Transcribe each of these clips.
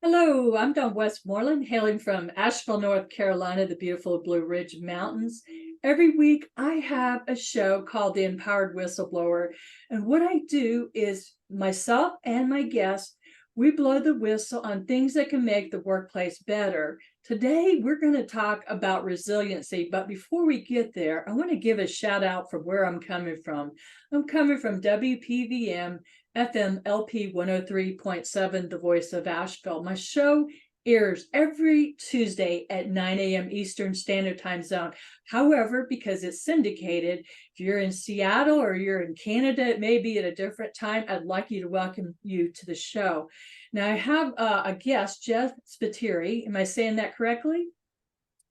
Hello, I'm Dawn Westmoreland, hailing from Asheville, North Carolina, the beautiful Blue Ridge Mountains. Every week, I have a show called The Empowered Whistleblower. And what I do is myself and my guests, we blow the whistle on things that can make the workplace better. Today, we're going to talk about resiliency. But before we get there, I want to give a shout out from where I'm coming from. I'm coming from WPVM FM LP 103.7, The Voice of Asheville. My show airs every Tuesday at 9 a.m. Eastern Standard Time Zone. However, because it's syndicated, if you're in Seattle or you're in Canada, it may be at a different time. I'd like you to welcome you to the show. Now, I have a guest, Jeff Spiteri. Am I saying that correctly?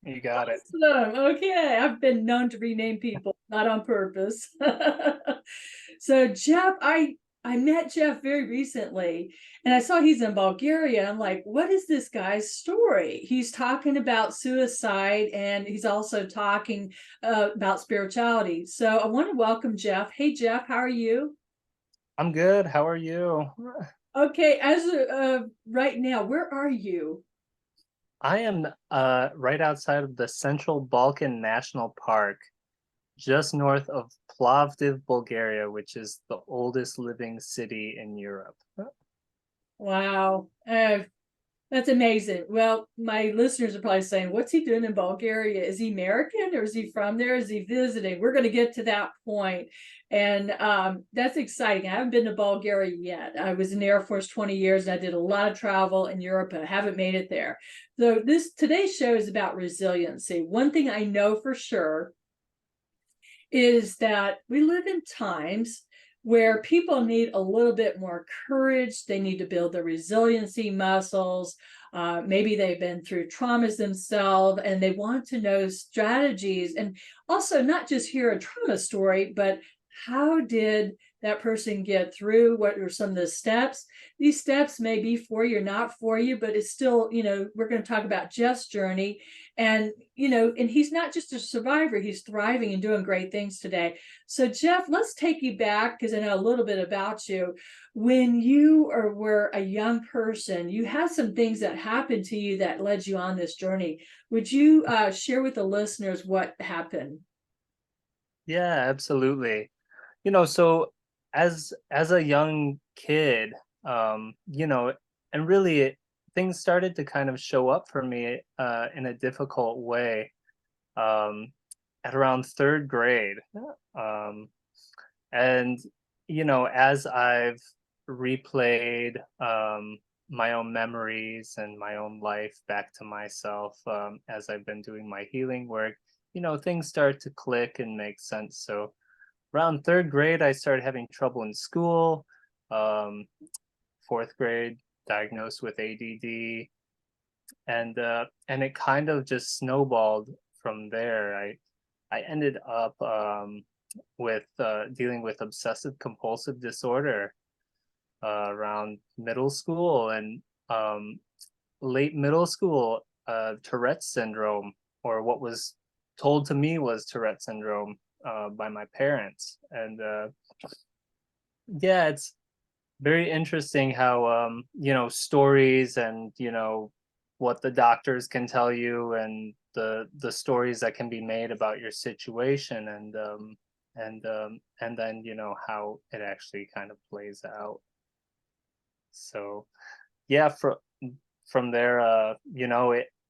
You got it. Awesome. Okay. I've been known to rename people, not on purpose. So Jeff, I met Jeff very recently and I saw he's in Bulgaria. I'm like, what is this guy's story? He's talking about suicide and he's also talking about spirituality. So I want to welcome Jeff. Hey Jeff, how are you? I'm good. How are you? Okay, as right now, where are you? I am right outside of the Central Balkan National Park, just north of Plovdiv, Bulgaria, which is the oldest living city in Europe. Wow. That's amazing. Well, my listeners are probably saying, what's he doing in Bulgaria? Is he American or is he from there? Is he visiting? We're going to get to that point. And that's exciting. I haven't been to Bulgaria yet. I was in the Air Force 20 years and I did a lot of travel in Europe. I haven't made it there. So this today's show is about resiliency. One thing I know for sure is that we live in times where people need a little bit more courage. They need to build their resiliency muscles. Maybe they've been through traumas themselves and they want to know strategies and also not just hear a trauma story, but how did that person get through? What are some of the steps? These steps may be for you or not for you, but it's still, we're going to talk about Jeff's journey. And, and he's not just a survivor, he's thriving and doing great things today. So, Jeff, let's take you back because I know a little bit about you. When you were a young person, you had some things that happened to you that led you on this journey. Would you share with the listeners what happened? Yeah, absolutely. So as a young kid, and really things started to kind of show up for me in a difficult way um, at around third grade. Um, And, as I've replayed my own memories and my own life back to myself as I've been doing my healing work, things start to click and make sense. So around third grade, I started having trouble in school. Um, Fourth grade, diagnosed with ADD, and it kind of just snowballed from there. I ended up with dealing with obsessive compulsive disorder around middle school and late middle school, Tourette's syndrome, or what was told to me was Tourette's syndrome by my parents. And yeah, it's very interesting how stories and what the doctors can tell you and the stories that can be made about your situation and then how it actually kind of plays out. So yeah, from there, I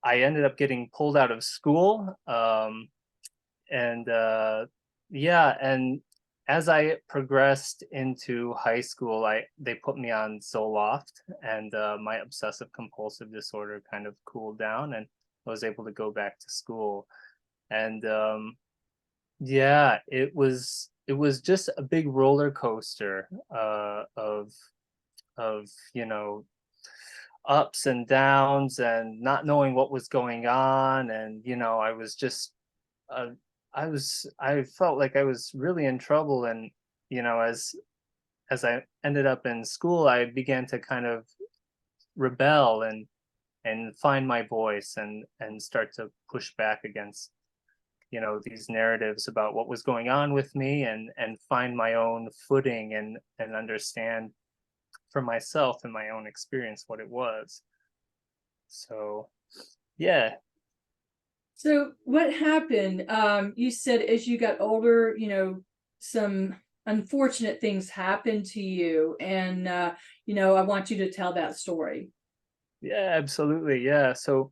ended up getting pulled out of school, and yeah, and as I progressed into high school, I they put me on Zoloft, and my obsessive compulsive disorder kind of cooled down, and I was able to go back to school. And yeah, it was just a big roller coaster of ups and downs and not knowing what was going on, and I was just uh, I felt like I was really in trouble. And as I ended up in school, I began to kind of rebel and find my voice and start to push back against these narratives about what was going on with me, and find my own footing and understand for myself and my own experience what it was. So yeah. So what happened? You said as you got older, some unfortunate things happened to you, and I want you to tell that story. Yeah, absolutely. Yeah. So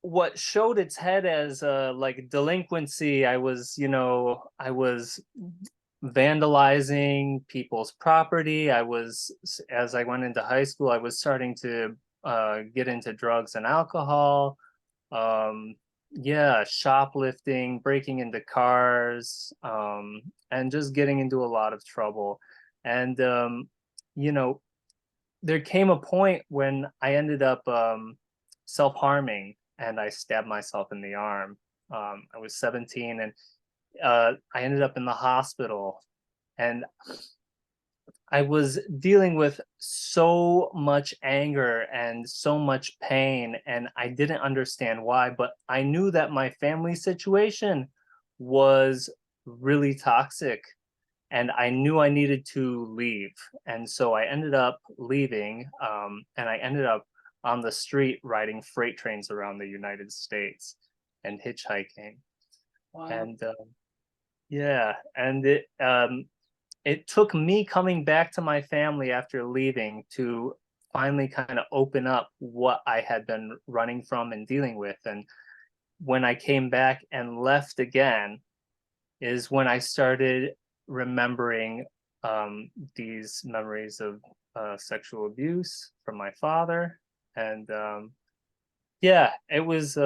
what showed its head as like delinquency, I was vandalizing people's property. As I went into high school, I was starting to get into drugs and alcohol. Um, yeah, shoplifting, breaking into cars, and just getting into a lot of trouble. And you know, there came a point when I ended up self-harming and I stabbed myself in the arm. I was 17 and I ended up in the hospital and I was dealing with so much anger and so much pain, and I didn't understand why, but I knew that my family situation was really toxic and I knew I needed to leave. And so I ended up leaving, and I ended up on the street riding freight trains around the United States and hitchhiking. Wow. And yeah, and it took me coming back to my family after leaving to finally kind of open up what I had been running from and dealing with. And when I came back and left again, is when I started remembering these memories of sexual abuse from my father, and yeah, it was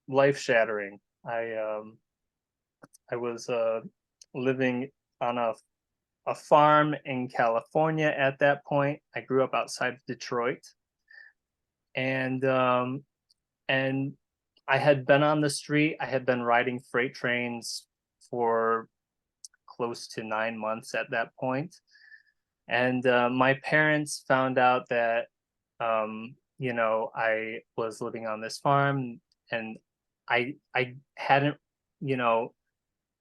life shattering. I was living on a farm in California at that point. I grew up outside of Detroit, and and I had been on the street. I had been riding freight trains for close to 9 months at that point. And my parents found out that, I was living on this farm and I hadn't, you know,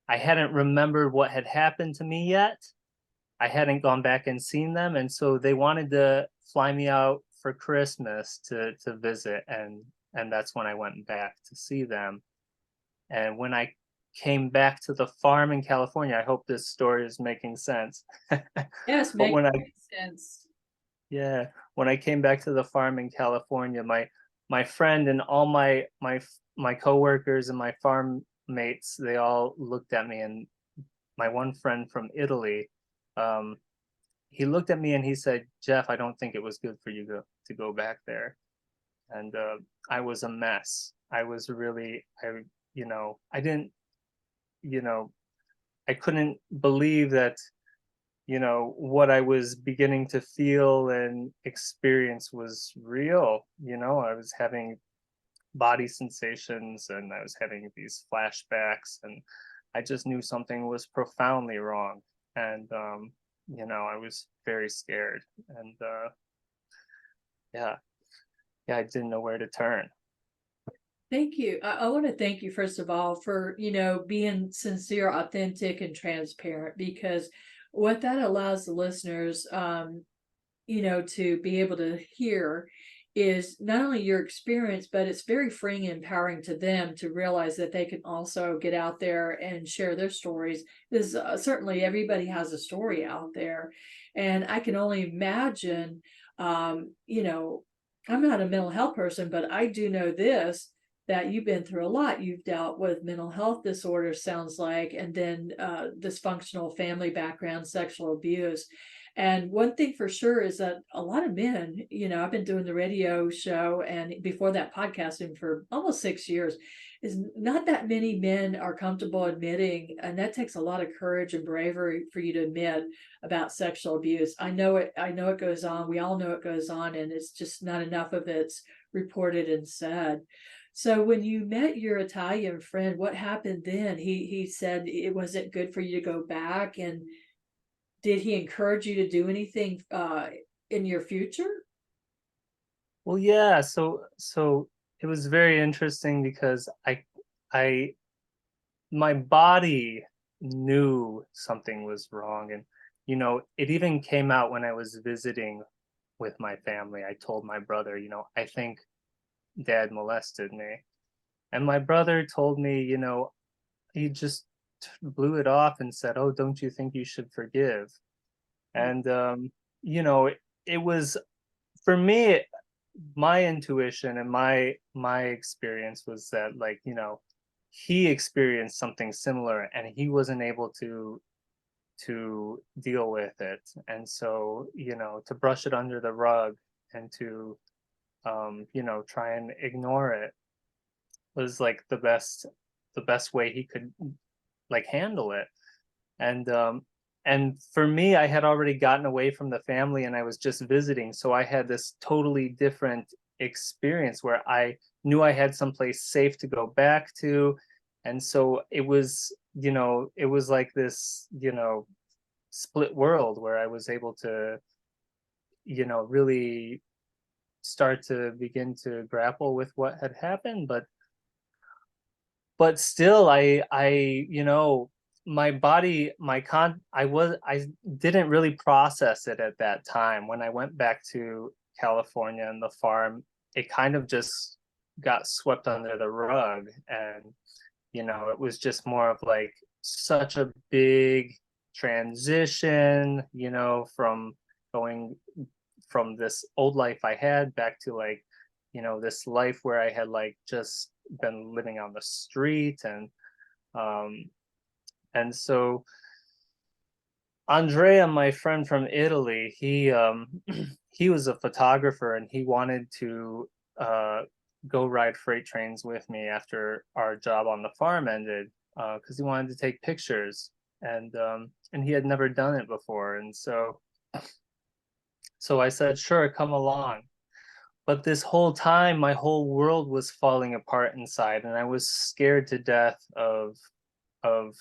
I hadn't remembered what had happened to me yet. I hadn't gone back and seen them. And so they wanted to fly me out for Christmas to visit. And that's when I went back to see them. And when I came back to the farm in California, I hope this story is making sense. Yes, But makes great sense. yeah, when I came back to the farm in California, my friend and all my coworkers and my farm mates, they all looked at me, and my one friend from Italy, um, he looked at me and he said, "Jeff, I don't think it was good for you to go back there." And I was a mess. I was really, I didn't, you know, I couldn't believe that, what I was beginning to feel and experience was real. I was having body sensations and I was having these flashbacks, and I just knew something was profoundly wrong. And, I was very scared. And yeah, yeah, I didn't know where to turn. Thank you. I want to thank you, first of all, for, being sincere, authentic, and transparent, because what that allows the listeners, to be able to hear is not only your experience, but it's very freeing and empowering to them to realize that they can also get out there and share their stories. Because certainly everybody has a story out there. And I can only imagine, I'm not a mental health person, but I do know this, that you've been through a lot. You've dealt with mental health disorders, sounds like, and then dysfunctional family background, sexual abuse. And one thing for sure is that a lot of men, I've been doing the radio show and before that podcasting for almost 6 years, is not that many men are comfortable admitting, and that takes a lot of courage and bravery for you to admit about sexual abuse. I know it goes on. We all know it goes on, and it's just not enough of it's reported and said. So when you met your Italian friend, what happened then? He said it wasn't good for you to go back, and did he encourage you to do anything in your future? Well, yeah, so it was very interesting because I my body knew something was wrong, and it even came out when I was visiting with my family. I told my brother, I think dad molested me. And my brother told me, he just blew it off and said, "Oh, don't you think you should forgive?" And it was for me, my intuition and my experience was that, like, he experienced something similar and he wasn't able to deal with it. And so, to brush it under the rug and to try and ignore it was like the best way he could like handle it. And for me, I had already gotten away from the family and I was just visiting, so I had this totally different experience where I knew I had someplace safe to go back to. And so it was like this, split world where I was able to, really start to begin to grapple with what had happened. But still, my body, I didn't really process it at that time. When I went back to California and the farm, it kind of just got swept under the rug. And it was just more of like such a big transition, from going from this old life I had back to, like, this life where I had like just been living on the street. Um and so Andrea, my friend from Italy, he was a photographer and he wanted to go ride freight trains with me after our job on the farm ended, because he wanted to take pictures. And he had never done it before. And so I said, sure, come along. But this whole time, my whole world was falling apart inside, and I was scared to death of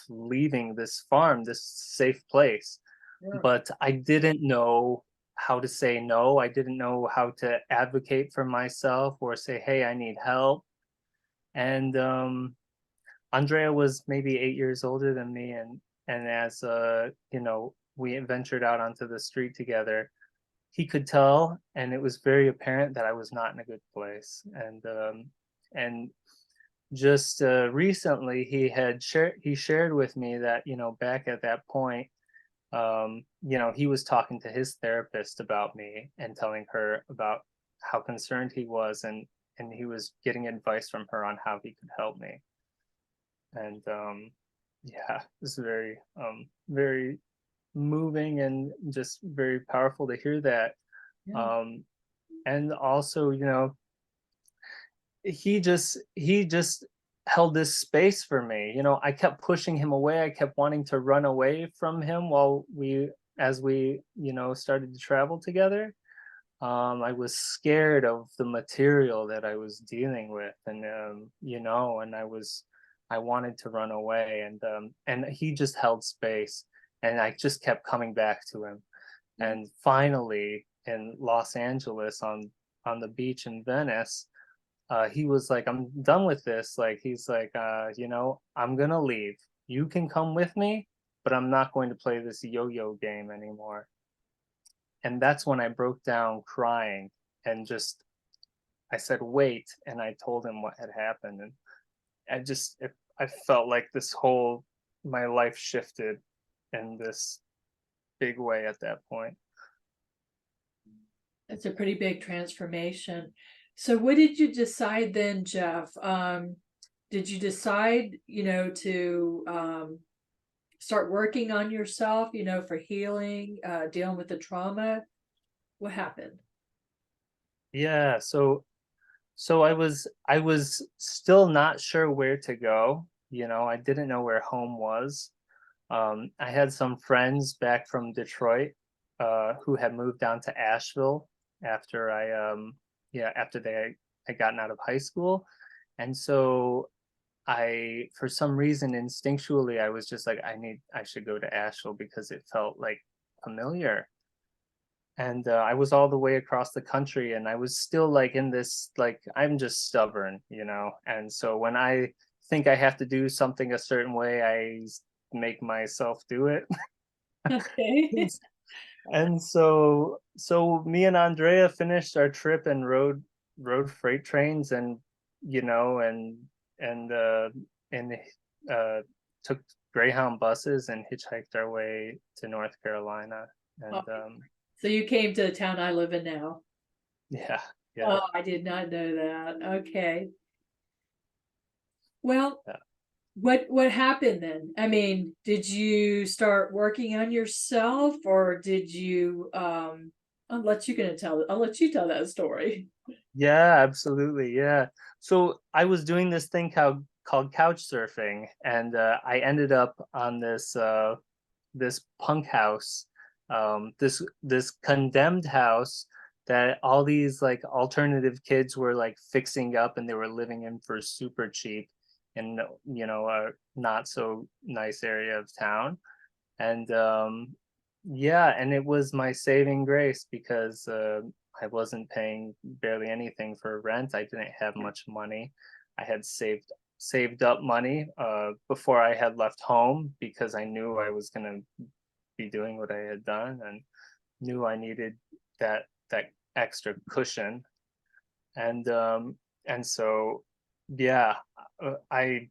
leaving this farm, this safe place. Yeah. But I didn't know how to say no. I didn't know how to advocate for myself or say, "Hey, I need help." And Andrea was maybe 8 years older than me, and as we ventured out onto the street together, he could tell, and it was very apparent that I was not in a good place. And just recently, he shared with me that, back at that point, he was talking to his therapist about me and telling her about how concerned he was, and he was getting advice from her on how he could help me. And yeah, it was very moving and just very powerful to hear that. Yeah. um and also, he just held this space for me. I kept pushing him away. I kept wanting to run away from him while we as we started to travel together. I was scared of the material that I was dealing with, and and I wanted to run away, and he just held space, and I just kept coming back to him. Yeah. And finally, in Los Angeles, on the beach in Venice, he was like, "I'm done with this." Like, he's like, "I'm gonna leave. You can come with me, but I'm not going to play this yo-yo game anymore." And that's when I broke down crying, and just I said, "Wait," and I told him what had happened. And I felt like this whole my life shifted in this big way at that point. That's a pretty big transformation. So what did you decide then, Jeff? Did you decide, to start working on yourself, for healing, dealing with the trauma? What happened? Yeah, so I was still not sure where to go. I didn't know where home was. I had some friends back from Detroit, who had moved down to Asheville after after they had gotten out of high school. And so for some reason, instinctually, I was just like, I should go to Asheville because it felt like familiar. And I was all the way across the country, and I was still like in this, like, I'm just stubborn. And so when I think I have to do something a certain way, I make myself do it. Okay. And so me and Andrea finished our trip and rode freight trains and you know and and uh took Greyhound buses and hitchhiked our way to North Carolina. Oh, And so you came to the town I live in now. yeah, yeah, Oh, I did not know that. Okay. Well, yeah. what happened then? I mean, did you start working on yourself or did you I'll let you tell that story. Yeah, absolutely. Yeah. So I was doing this thing called couch surfing, and I ended up on this punk house, this condemned house that all these like alternative kids were like fixing up, and they were living in for super cheap in a not so nice area of town. And yeah, and it was my saving grace because I wasn't paying barely anything for rent. I didn't have much money. I had saved up money before I had left home because I knew I was gonna be doing what I had done and knew I needed that extra cushion. And so yeah, I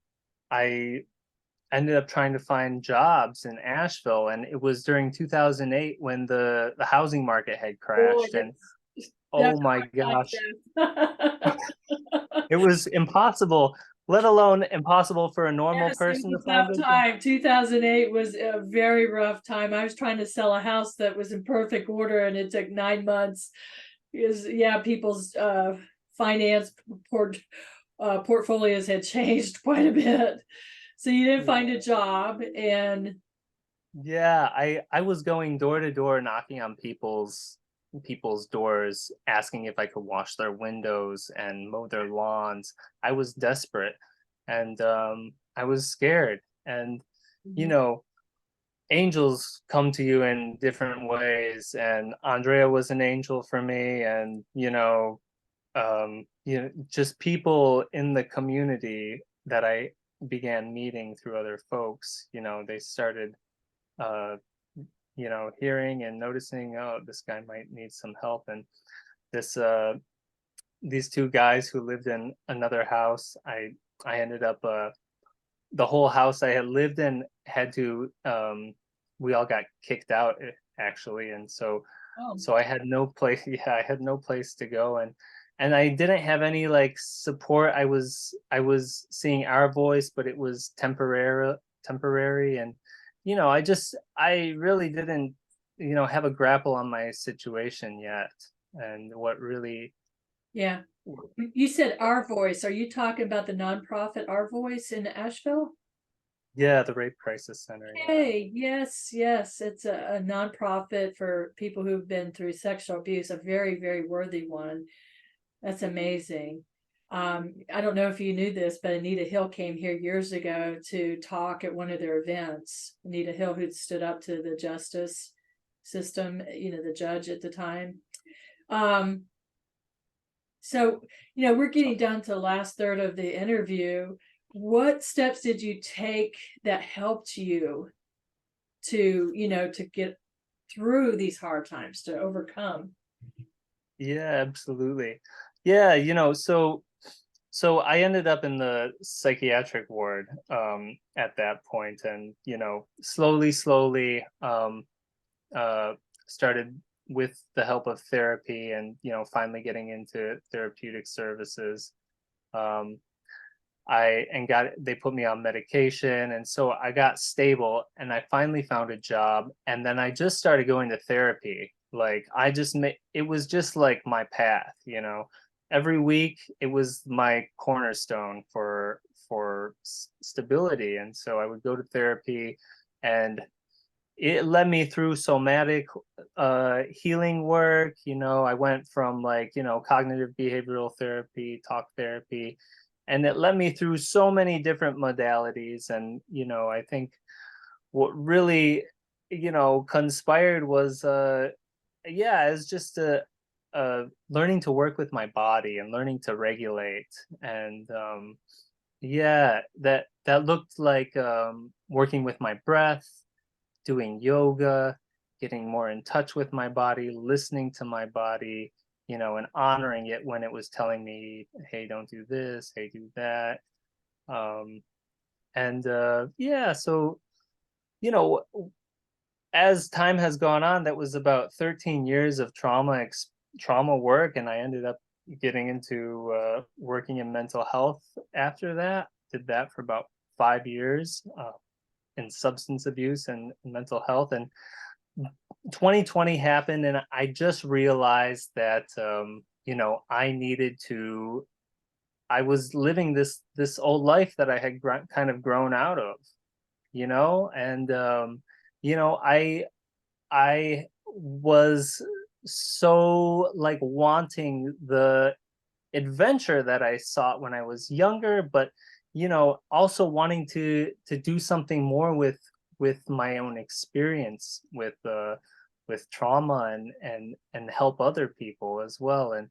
ended up trying to find jobs in Asheville, and it was during 2008 when the housing market had Boy, crashed. And that's oh my gosh, yes. it was impossible, let alone impossible for a normal Yes, it person to was a find tough a job. time. 2008 was a very rough time. I was trying to sell a house that was in perfect order and it took 9 months. Because yeah, people's finance portfolios had changed quite a bit. So you didn't find a job and Yeah, I was going door to door knocking on people's doors asking if I could wash their windows and mow their lawns. I was desperate, and I was scared. And you know, angels come to you in different ways, and Andrea was an angel for me. And just people in the community that I began meeting through other folks, they started uh hearing and noticing, oh, this guy might need some help. And this these two guys who lived in another house, I ended up the whole house I had lived in had to we all got kicked out, actually. And oh so I had no place. Yeah, I had no place to go. And I didn't have any like support. I was seeing Our Voice, but it was temporary. And I really didn't have a grapple on my situation yet. And what really yeah. You said Our Voice. Are you talking about the nonprofit Our Voice in Asheville? Yeah, the Rape Crisis Center. Yeah. Hey, yes, yes. It's a nonprofit for people who've been through sexual abuse, a very, very worthy one. That's amazing. I don't know if you knew this, but Anita Hill came here years ago to talk at one of their events. Anita Hill, who'd stood up to the justice system, the judge at the time. Um, so, we're getting down to the last third of the interview. What steps did you take that helped you to get through these hard times, to overcome? Yeah, absolutely. Yeah, so I ended up in the psychiatric ward at that point. And slowly uh started with the help of therapy, and finally getting into therapeutic services. um I and got they put me on medication, and so I got stable, and I finally found a job. And then I just started going to therapy. Like I just made it was just like my path. Every week it was my cornerstone for stability. And so I would go to therapy, and it led me through somatic healing work. I went from like cognitive behavioral therapy, talk therapy, and it led me through so many different modalities. And I think what really conspired was yeah, it's just learning to work with my body and learning to regulate. And yeah, that looked like working with my breath, doing yoga, getting more in touch with my body, listening to my body, and honoring it when it was telling me, hey, don't do this, hey, do that. Um, and yeah, so, you know, as time has gone on, that was about 13 years of trauma work, and I ended up getting into working in mental health after that. Did that for about 5 years in substance abuse and mental health. And 2020 happened, and I just realized that I needed to. I was living this old life that I had kind of grown out of, and I was so like wanting the adventure that I sought when I was younger, but also wanting to do something more with my own experience with trauma and help other people as well. And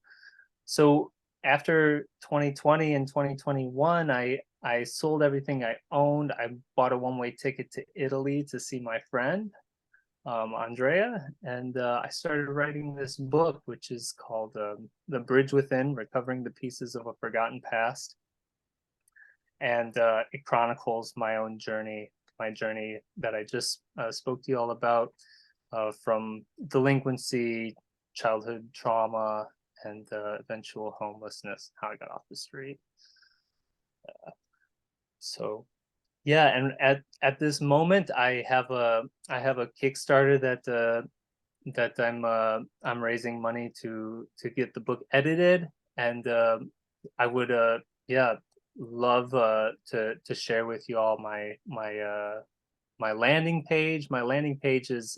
so after 2020 and 2021, I sold everything I owned. I bought a one-way ticket to Italy to see my friend Andrea, and I started writing this book, which is called "The Bridge Within: Recovering the Pieces of a Forgotten Past," and it chronicles my own journey, my journey that I just spoke to you all about, from delinquency, childhood trauma, and eventual homelessness, how I got off the street. So yeah, and at this moment, I have a Kickstarter that I'm raising money to get the book edited, and I would yeah, love to share with you all my landing page. My landing page is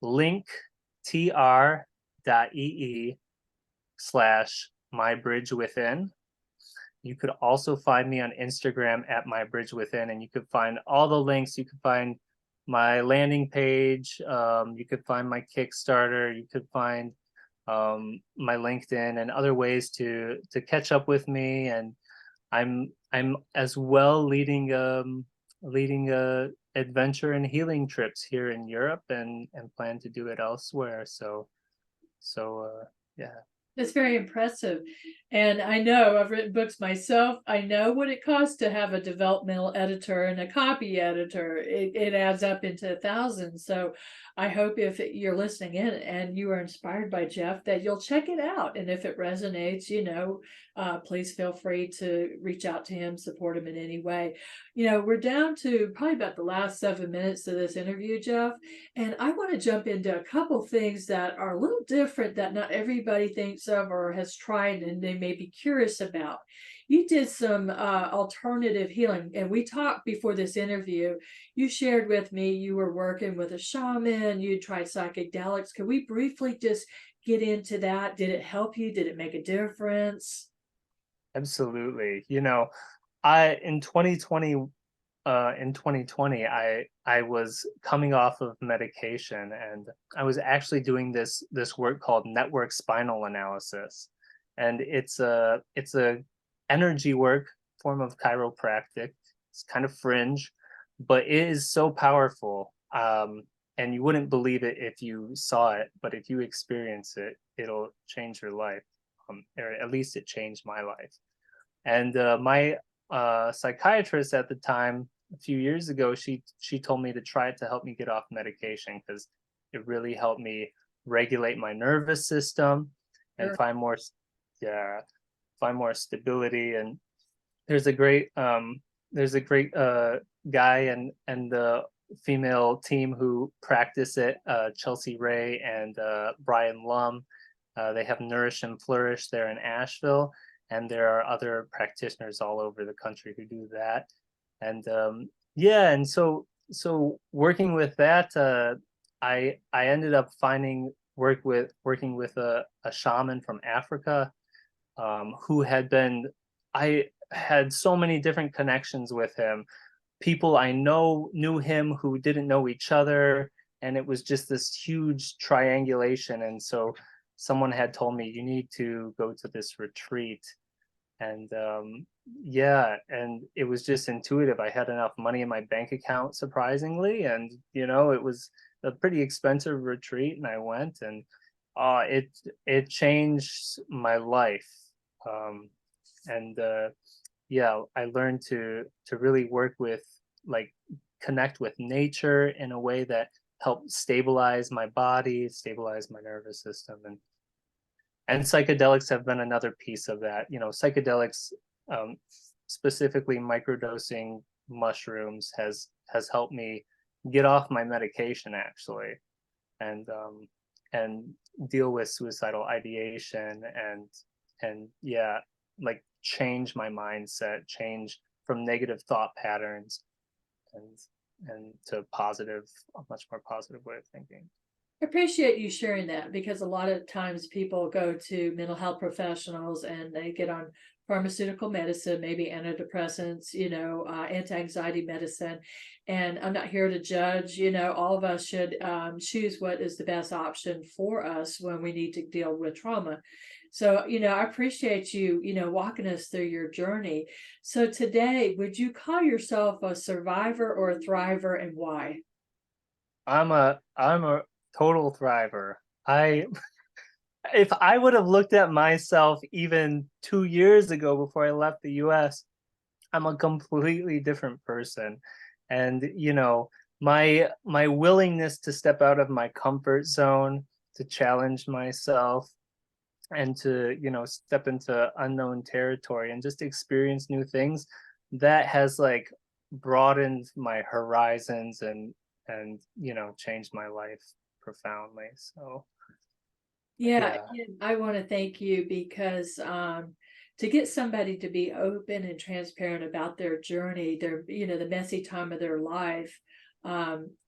linktr.ee/mybridgewithin. You could also find me on Instagram at mybridgewithin, and you could find all the links. You could find my landing page. You could find my Kickstarter. You could find my LinkedIn and other ways to catch up with me. And I'm as well leading adventure and healing trips here in Europe, and plan to do it elsewhere. So yeah. It's very impressive. And I know I've written books myself. I know what it costs to have a developmental editor and a copy editor. It adds up into thousands. So I hope if you're listening in and you are inspired by Jeff, that you'll check it out. And if it resonates, please feel free to reach out to him, support him in any way. We're down to probably about the last 7 minutes of this interview, Jeff. And I want to jump into a couple things that are a little different that not everybody thinks of or has tried and they may be curious about. You did some alternative healing, and we talked before this interview. You shared with me you were working with a shaman, you tried psychedelics. Can we briefly just get into that? Did it help you? Did it make a difference? Absolutely. I in 2020 I was coming off of medication, and I was actually doing this work called network spinal analysis. And it's a energy work form of chiropractic. It's kind of fringe, but it is so powerful. And you wouldn't believe it if you saw it, but if you experience it, it'll change your life. Or at least it changed my life. And my psychiatrist at the time, a few years ago, she told me to try it to help me get off medication, because it really helped me regulate my nervous system and Sure. yeah, find more stability. And there's a great guy and the female team who practice it, Chelsea Ray and Brian Lum. They have Nourish and Flourish there in Asheville, and there are other practitioners all over the country who do that. And yeah, and so working with that, I ended up working with a shaman from Africa, who had been I had so many different connections with him. People I know knew him who didn't know each other, and it was just this huge triangulation. And so someone had told me, you need to go to this retreat. And yeah, and it was just intuitive. I had enough money in my bank account, surprisingly, and it was a pretty expensive retreat, and I went, and it changed my life. Um, and yeah, I learned to really work with, like, connect with nature in a way that helped stabilize my body, stabilize my nervous system, and psychedelics have been another piece of that. Psychedelics, um, specifically microdosing mushrooms, has helped me get off my medication, actually, and deal with suicidal ideation, and yeah, like, change my mindset, change from negative thought patterns, and to positive, a much more positive way of thinking. I appreciate you sharing that, because a lot of times people go to mental health professionals and they get on pharmaceutical medicine, maybe antidepressants, anti-anxiety medicine. And I'm not here to judge, all of us should choose what is the best option for us when we need to deal with trauma. So, I appreciate you, walking us through your journey. So today, would you call yourself a survivor or a thriver, and why? I'm a total thriver. I If I would have looked at myself even 2 years ago before I left the US, I'm a completely different person. And my willingness to step out of my comfort zone, to challenge myself, and to step into unknown territory and just experience new things, that has, like, broadened my horizons, and changed my life profoundly. So Yeah, yeah. and I want to thank you, because to get somebody to be open and transparent about their journey, the messy time of their life,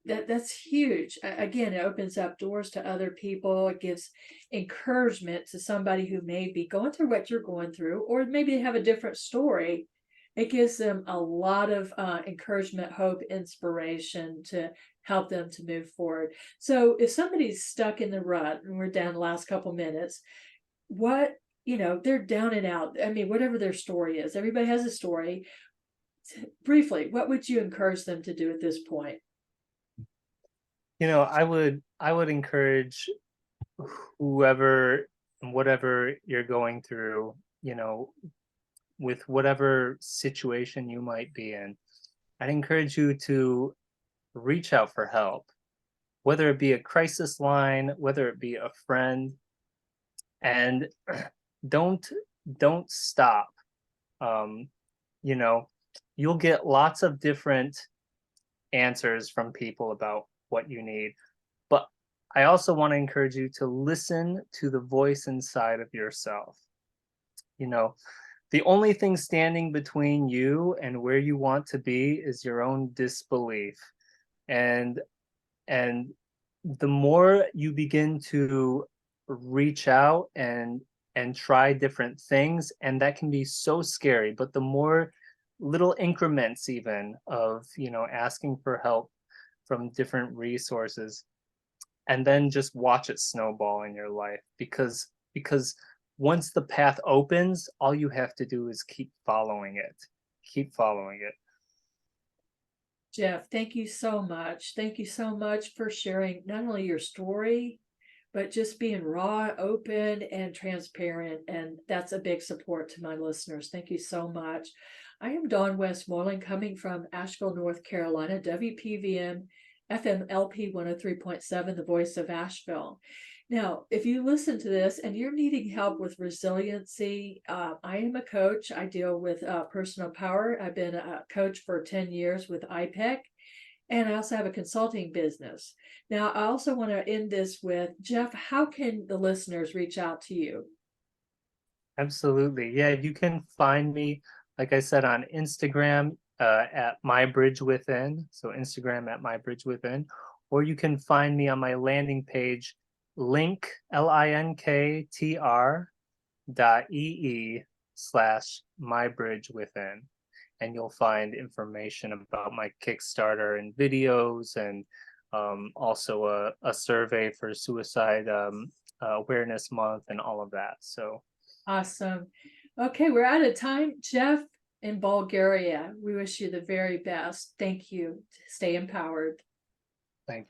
that's huge. Again, it opens up doors to other people. It gives encouragement to somebody who may be going through what you're going through, or maybe they have a different story. It gives them a lot of encouragement, hope, inspiration to help them to move forward. So if somebody's stuck in the rut, and we're down the last couple minutes, what, they're down and out. I mean, whatever their story is, everybody has a story. Briefly, what would you encourage them to do at this point? I would encourage whoever and whatever you're going through, with whatever situation you might be in, I'd encourage you to reach out for help, whether it be a crisis line, whether it be a friend, and don't don't stop. Um, you know, you'll get lots of different answers from people about what you need. But I also want to encourage you to listen to the voice inside of yourself. You know, the only thing standing between you and where you want to be is your own disbelief. And and the more you begin to reach out and try different things, and that can be so scary, but the more little increments, even, of asking for help from different resources, and then just watch it snowball in your life, because once the path opens, all you have to do is keep following it. Jeff, thank you so much. Thank you so much for sharing not only your story, but just being raw, open, and transparent. And that's a big support to my listeners. Thank you so much. I am Dawn Westmoreland, coming from Asheville, North Carolina, WPVM FMLP 103.7, the voice of Asheville. Now, if you listen to this and you're needing help with resiliency, I am a coach. I deal with personal power. I've been a coach for 10 years with IPEC, and I also have a consulting business. Now, I also want to end this with, Jeff, how can the listeners reach out to you? Absolutely. Yeah, you can find me, like I said, on Instagram, at My Bridge Within. So Instagram at My Bridge Within. Or you can find me on my landing page, linktr.ee/My Bridge Within. And you'll find information about my Kickstarter and videos, and also a survey for Suicide Awareness Month and all of that. So Awesome. Okay, we're out of time. Jeff in Bulgaria, we wish you the very best. Thank you. Stay empowered.